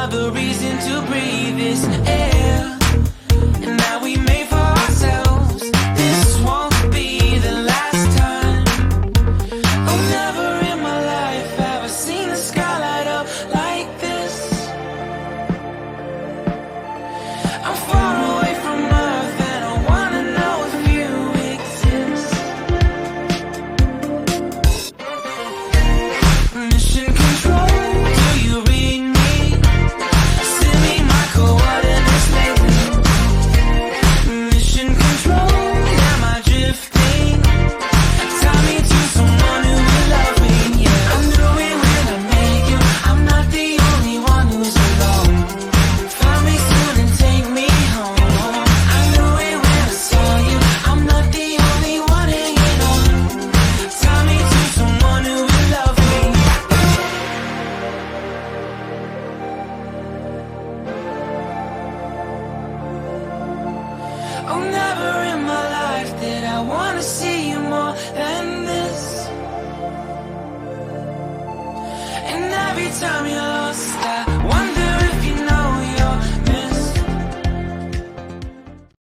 another reason to breathe this air. And now we made for ourselves. This won't be the last time. Oh, never in my life have I seen the sky light up like this. I'm far away from Earth and I wanna know if you exist. Mission control, do you read me? Send me my coordinates lately. Mission control, am I drifting? Tie me to someone who will love me, yeah. I knew it when I met you, I'm not the only one who's alone. Find me soon and take me home. I knew it when I saw you, I'm not the only one hanging on. Tie me to someone who will love me. Oh, never in my life did I wanna see you more than this. And every time you